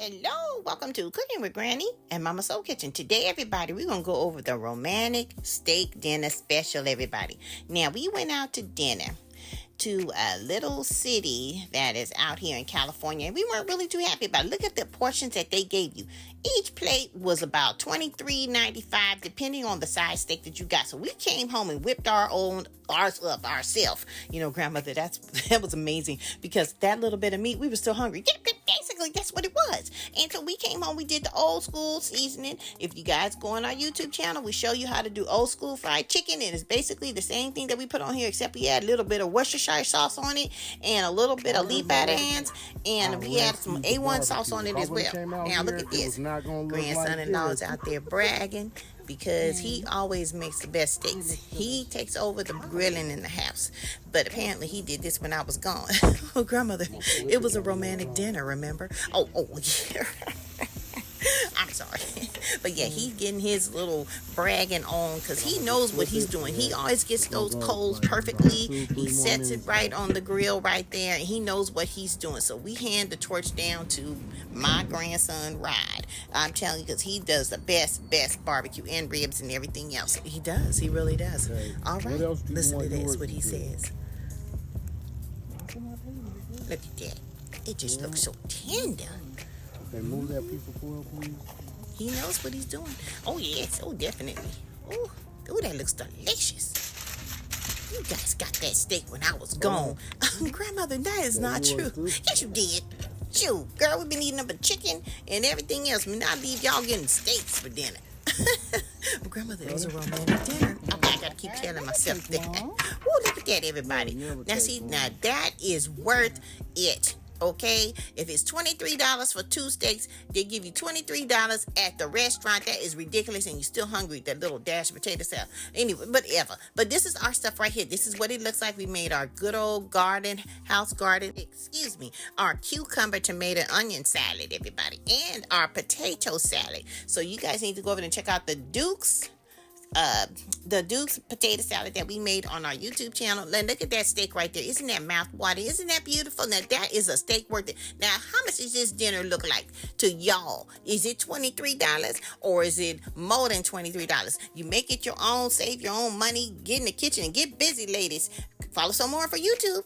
Hello, welcome to Cooking with Granny and Mama Soul Kitchen. Today, everybody, we're going to go over the romantic steak dinner special, everybody. Now, we went out to dinner to a little city that is out here in California, and we weren't really too happy about it. Look at the portions that they gave you. Each plate was about $23.95, depending on the size steak that you got. So we came home and whipped ours up ourselves. You know, grandmother, that was amazing, because that little bit of meat, we were still hungry. Basically, that's what it was. And so we came home, we did the old school seasoning. If you guys go on our YouTube channel, we show you how to do old school fried chicken, and it's basically the same thing that we put on here, except we add a little bit of Worcestershire sauce on it and a little bit of leaf onions, and we had some A1 sauce on it as well. Now look at this. Grandson-in-law's out there bragging because he always makes the best steaks. He takes over the grilling in the house. But apparently he did this when I was gone. Oh, grandmother, it was a romantic dinner, remember? Oh, yeah. I'm sorry. But yeah, he's getting his little bragging on because he knows what he's doing. He always gets those coals perfectly. He sets it right on the grill right there, and he knows what he's doing. So we hand the torch down to my grandson, Rod. I'm telling you, because he does the best barbecue and ribs and everything else. He does. He really does. All right. Listen to this, what he says. Look at that. It just looks so tender. Okay, move that piece of foil, please. He knows what he's doing. Oh, yes. Oh, definitely. Oh, that looks delicious. You guys got that steak when I was gone. Grandmother, that is not true. Yes, you did. Shoot, girl, we've been eating up a chicken and everything else. I leave y'all getting steaks for dinner. Grandmother, it was a romantic dinner. Okay, I gotta keep telling myself that. Oh, look at that, everybody. Now, see, now that is worth it. Okay, if it's $23 for 2 steaks, they give you $23 at the restaurant. That is ridiculous, and you're still hungry. That little dash of potato salad. Anyway, whatever. But this is our stuff right here. This is what it looks like. We made our good old house garden. Excuse me, our cucumber, tomato, onion salad, everybody, and our potato salad. So you guys need to go over and check out the Duke's potato salad that we made on our YouTube channel. And look at that steak right there. Isn't that mouth-watering? Isn't that beautiful? Now that is a steak worth it. Now, how much does this dinner look like to y'all? Is it $23 or is it more than $23? You make it your own, save your own money, get in the kitchen and get busy, ladies. Follow some more for YouTube.